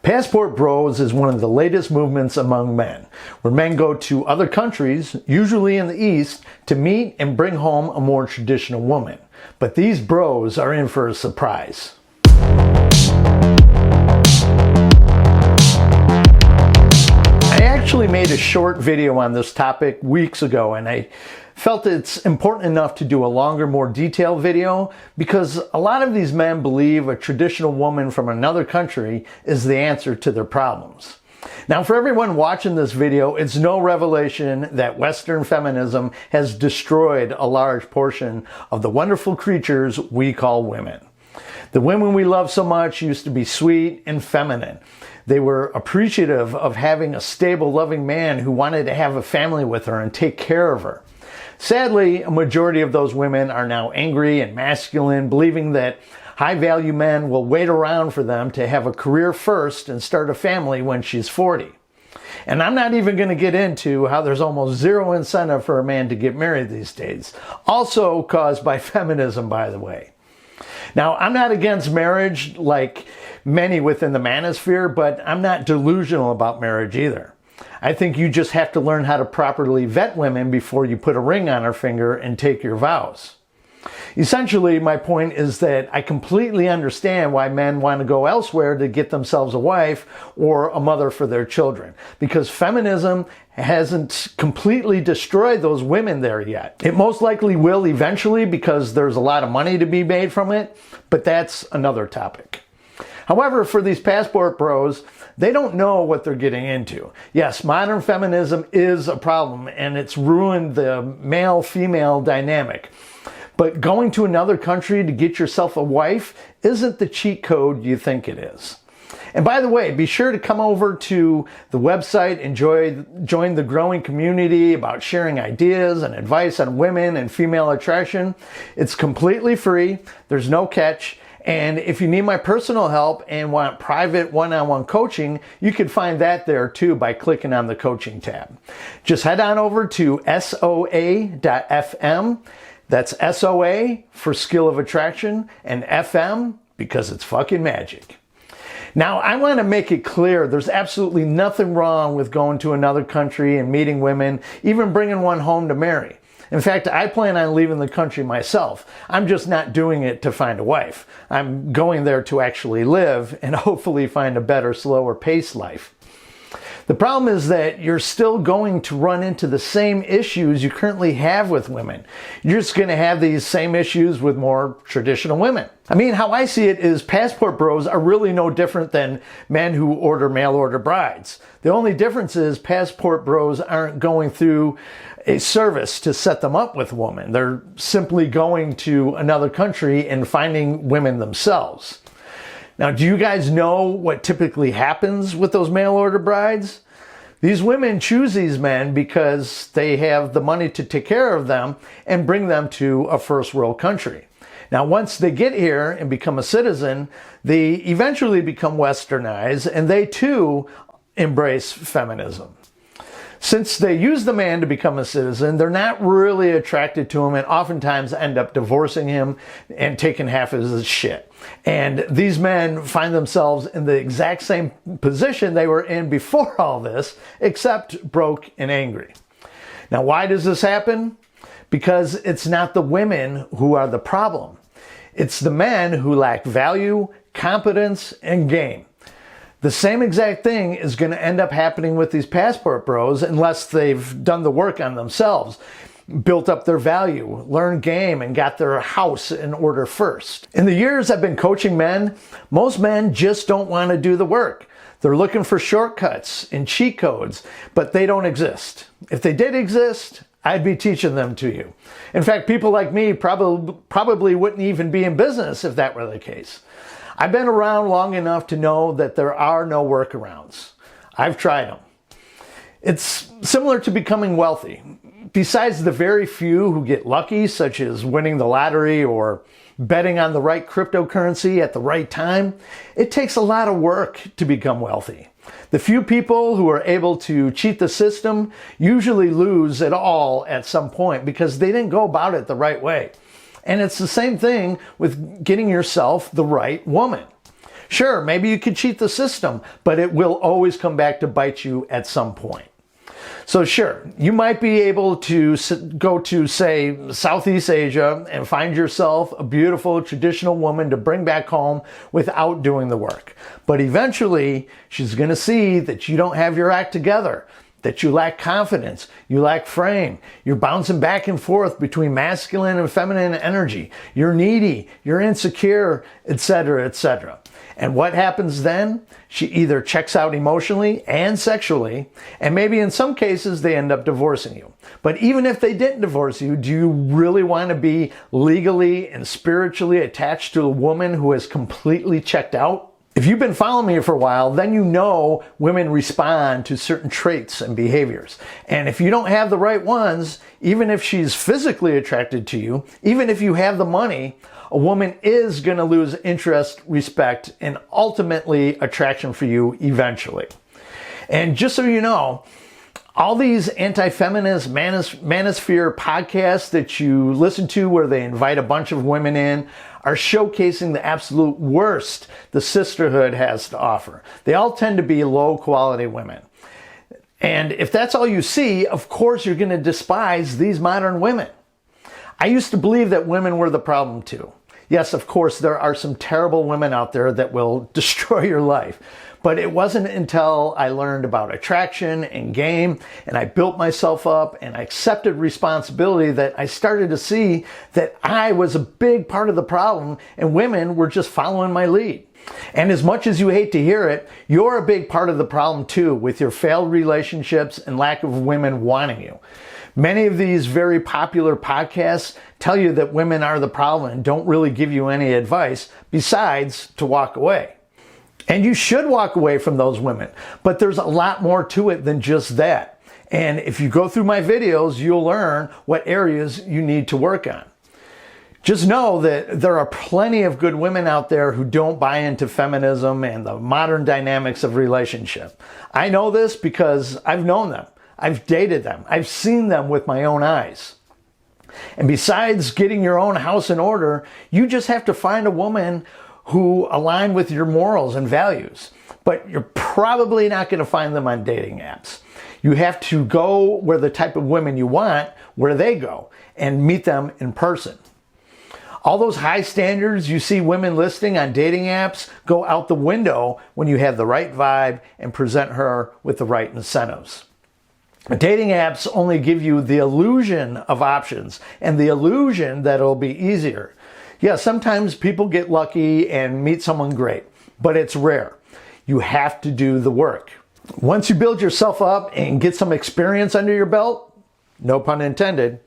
Passport bros is one of the latest movements among men, where men go to other countries, usually in the East, to meet and bring home a more traditional woman. But these bros are in for a surprise. I actually made a short video on this topic weeks ago, and I felt it's important enough to do a longer, more detailed video because a lot of these men believe a traditional woman from another country is the answer to their problems. Now, for everyone watching this video, it's no revelation that Western feminism has destroyed a large portion of the wonderful creatures we call women. The women we love so much used to be sweet and feminine. They were appreciative of having a stable, loving man who wanted to have a family with her and take care of her. Sadly, a majority of those women are now angry and masculine, believing that high-value men will wait around for them to have a career first and start a family when she's 40. And I'm not even going to get into how there's almost zero incentive for a man to get married these days. Also caused by feminism, by the way. Now, I'm not against marriage like many within the manosphere, but I'm not delusional about marriage either. I think you just have to learn how to properly vet women before you put a ring on her finger and take your vows. Essentially, my point is that I completely understand why men want to go elsewhere to get themselves a wife or a mother for their children, because feminism hasn't completely destroyed those women there yet. It most likely will eventually because there's a lot of money to be made from it, but that's another topic. However, for these passport bros, they don't know what they're getting into. Yes, modern feminism is a problem and it's ruined the male-female dynamic. But going to another country to get yourself a wife isn't the cheat code you think it is. And by the way, be sure to come over to the website and join the growing community about sharing ideas and advice on women and female attraction. It's completely free. There's no catch. And if you need my personal help and want private one-on-one coaching, you can find that there too by clicking on the coaching tab. Just head on over to soa.fm. That's SOA for skill of attraction and FM because it's fucking magic. Now, I want to make it clear there's absolutely nothing wrong with going to another country and meeting women, even bringing one home to marry. In fact, I plan on leaving the country myself. I'm just not doing it to find a wife. I'm going there to actually live and hopefully find a better, slower paced life. The problem is that you're still going to run into the same issues you currently have with women. You're just going to have these same issues with more traditional women. I mean, how I see it is passport bros are really no different than men who order mail order brides. The only difference is passport bros aren't going through a service to set them up with a woman. They're simply going to another country and finding women themselves. Now, do you guys know what typically happens with those mail order brides? These women choose these men because they have the money to take care of them and bring them to a first world country. Now, once they get here and become a citizen, they eventually become westernized and they too embrace feminism. Since they use the man to become a citizen, they're not really attracted to him and oftentimes end up divorcing him and taking half of his shit. And these men find themselves in the exact same position they were in before all this, except broke and angry. Now, why does this happen? Because it's not the women who are the problem. It's the men who lack value, competence, and game. The same exact thing is going to end up happening with these passport bros unless they've done the work on themselves, built up their value, learned game, and got their house in order first. In the years I've been coaching men, most men just don't want to do the work. They're looking for shortcuts and cheat codes, but they don't exist. If they did exist, I'd be teaching them to you. In fact, people like me probably wouldn't even be in business if that were the case. I've been around long enough to know that there are no workarounds. I've tried them. It's similar to becoming wealthy. Besides the very few who get lucky, such as winning the lottery or betting on the right cryptocurrency at the right time, it takes a lot of work to become wealthy. The few people who are able to cheat the system usually lose it all at some point because they didn't go about it the right way. And it's the same thing with getting yourself the right woman. Sure, maybe you could cheat the system, but it will always come back to bite you at some point. So sure, you might be able to go to, say, Southeast Asia and find yourself a beautiful traditional woman to bring back home without doing the work. But eventually, she's going to see that you don't have your act together, that you lack confidence, you lack frame, you're bouncing back and forth between masculine and feminine energy, you're needy, you're insecure, etc., etc. And what happens then? She either checks out emotionally and sexually, and maybe in some cases they end up divorcing you. But even if they didn't divorce you, do you really want to be legally and spiritually attached to a woman who has completely checked out? If you've been following me for a while, then you know women respond to certain traits and behaviors. And if you don't have the right ones, even if she's physically attracted to you, even if you have the money, a woman is going to lose interest, respect, and ultimately attraction for you eventually. And just so you know, all these anti-feminist manosphere podcasts that you listen to where they invite a bunch of women in are showcasing the absolute worst the sisterhood has to offer. They all tend to be low quality women. And if that's all you see, of course you're going to despise these modern women. I used to believe that women were the problem too. Yes, of course, there are some terrible women out there that will destroy your life. But it wasn't until I learned about attraction and game, and I built myself up and I accepted responsibility that I started to see that I was a big part of the problem and women were just following my lead. And as much as you hate to hear it, you're a big part of the problem too, with your failed relationships and lack of women wanting you. Many of these very popular podcasts tell you that women are the problem and don't really give you any advice besides to walk away. And you should walk away from those women, but there's a lot more to it than just that. And if you go through my videos, you'll learn what areas you need to work on. Just know that there are plenty of good women out there who don't buy into feminism and the modern dynamics of relationship. I know this because I've known them. I've dated them. I've seen them with my own eyes. And besides getting your own house in order, you just have to find a woman who align with your morals and values. But you're probably not going to find them on dating apps. You have to go where the type of women you want, where they go, and meet them in person. All those high standards you see women listing on dating apps go out the window when you have the right vibe and present her with the right incentives. Dating apps only give you the illusion of options and the illusion that it'll be easier. Yeah, sometimes people get lucky and meet someone great, but it's rare. You have to do the work. Once you build yourself up and get some experience under your belt, no pun intended,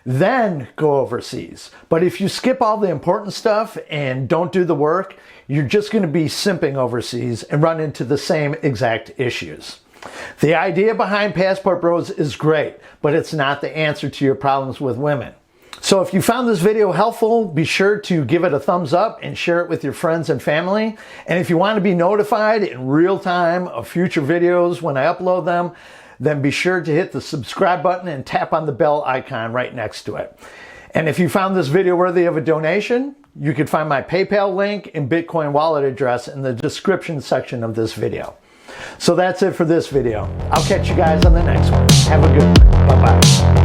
then go overseas. But if you skip all the important stuff and don't do the work, you're just going to be simping overseas and run into the same exact issues. The idea behind Passport Bros is great, but it's not the answer to your problems with women. So if you found this video helpful, be sure to give it a thumbs up and share it with your friends and family. And if you want to be notified in real time of future videos when I upload them, then be sure to hit the subscribe button and tap on the bell icon right next to it. And if you found this video worthy of a donation, you can find my PayPal link and Bitcoin wallet address in the description section of this video. So that's it for this video. I'll catch you guys on the next one. Have a good one. Bye-bye.